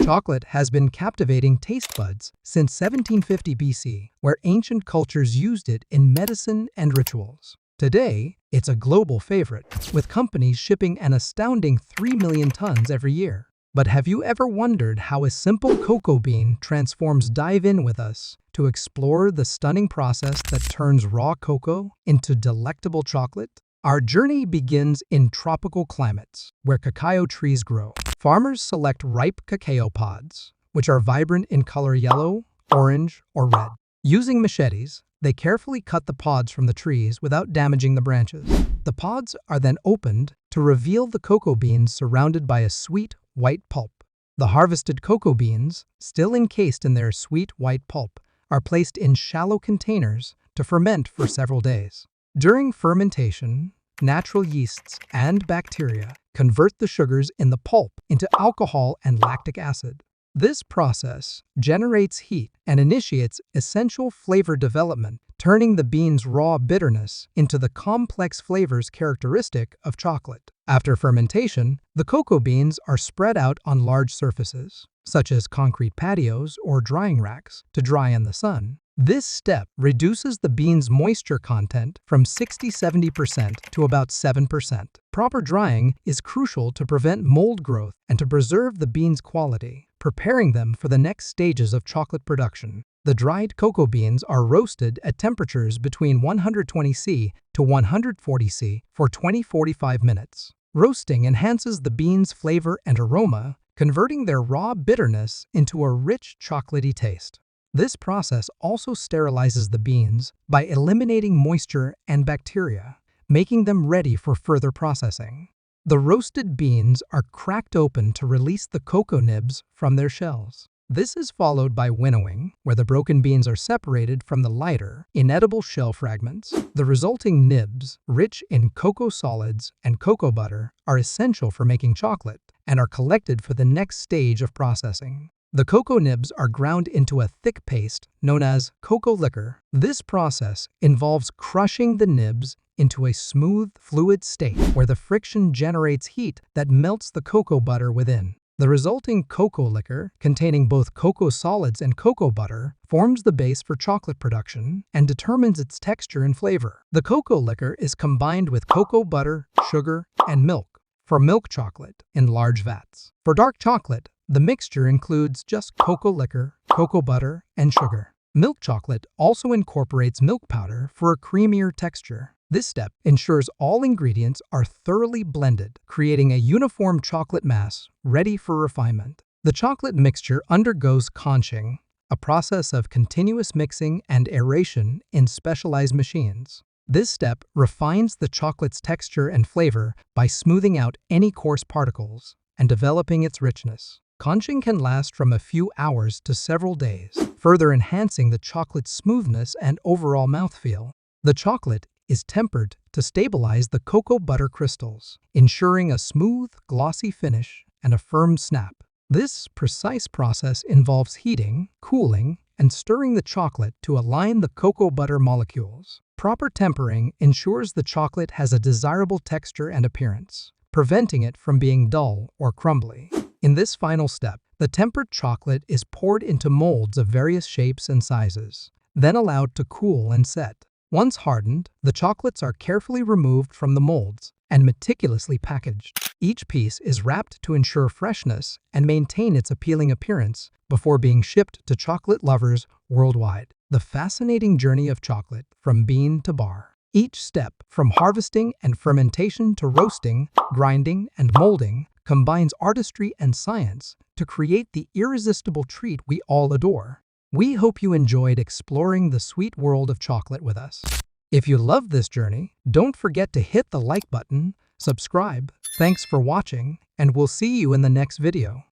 Chocolate has been captivating taste buds since 1750 BC, where ancient cultures used it in medicine and rituals. Today, it's a global favorite, with companies shipping an astounding 3 million tons every year. But have you ever wondered how a simple cocoa bean transforms? Dive in with us to explore the stunning process that turns raw cocoa into delectable chocolate. Our journey begins in tropical climates, where cacao trees grow. Farmers select ripe cacao pods, which are vibrant in color yellow, orange, or red. Using machetes, they carefully cut the pods from the trees without damaging the branches. The pods are then opened to reveal the cocoa beans surrounded by a sweet, white pulp. The harvested cocoa beans, still encased in their sweet white pulp, are placed in shallow containers to ferment for several days. During fermentation, natural yeasts and bacteria convert the sugars in the pulp into alcohol and lactic acid. This process generates heat and initiates essential flavor development, turning the bean's raw bitterness into the complex flavors characteristic of chocolate. After fermentation, the cocoa beans are spread out on large surfaces, such as concrete patios or drying racks, to dry in the sun. This step reduces the bean's moisture content from 60–70% to about 7%. Proper drying is crucial to prevent mold growth and to preserve the bean's quality, preparing them for the next stages of chocolate production. The dried cocoa beans are roasted at temperatures between 120 C to 140 C for 20–45 minutes. Roasting enhances the bean's flavor and aroma, converting their raw bitterness into a rich chocolatey taste. This process also sterilizes the beans by eliminating moisture and bacteria, making them ready for further processing. The roasted beans are cracked open to release the cocoa nibs from their shells. This is followed by winnowing, where the broken beans are separated from the lighter, inedible shell fragments. The resulting nibs, rich in cocoa solids and cocoa butter, are essential for making chocolate and are collected for the next stage of processing. The cocoa nibs are ground into a thick paste known as cocoa liquor. This process involves crushing the nibs into a smooth, fluid state where the friction generates heat that melts the cocoa butter within. The resulting cocoa liquor, containing both cocoa solids and cocoa butter, forms the base for chocolate production and determines its texture and flavor. The cocoa liquor is combined with cocoa butter, sugar, and milk for milk chocolate in large vats. For dark chocolate, the mixture includes just cocoa liquor, cocoa butter, and sugar. Milk chocolate also incorporates milk powder for a creamier texture. This step ensures all ingredients are thoroughly blended, creating a uniform chocolate mass ready for refinement. The chocolate mixture undergoes conching, a process of continuous mixing and aeration in specialized machines. This step refines the chocolate's texture and flavor by smoothing out any coarse particles and developing its richness. Conching can last from a few hours to several days, further enhancing the chocolate's smoothness and overall mouthfeel. The chocolate is tempered to stabilize the cocoa butter crystals, ensuring a smooth, glossy finish and a firm snap. This precise process involves heating, cooling, and stirring the chocolate to align the cocoa butter molecules. Proper tempering ensures the chocolate has a desirable texture and appearance, preventing it from being dull or crumbly. In this final step, the tempered chocolate is poured into molds of various shapes and sizes, then allowed to cool and set. Once hardened, the chocolates are carefully removed from the molds and meticulously packaged. Each piece is wrapped to ensure freshness and maintain its appealing appearance before being shipped to chocolate lovers worldwide. The fascinating journey of chocolate from bean to bar. Each step, from harvesting and fermentation to roasting, grinding, and molding, combines artistry and science to create the irresistible treat we all adore. We hope you enjoyed exploring the sweet world of chocolate with us. If you loved this journey, don't forget to hit the like button, subscribe. Thanks for watching, and we'll see you in the next video.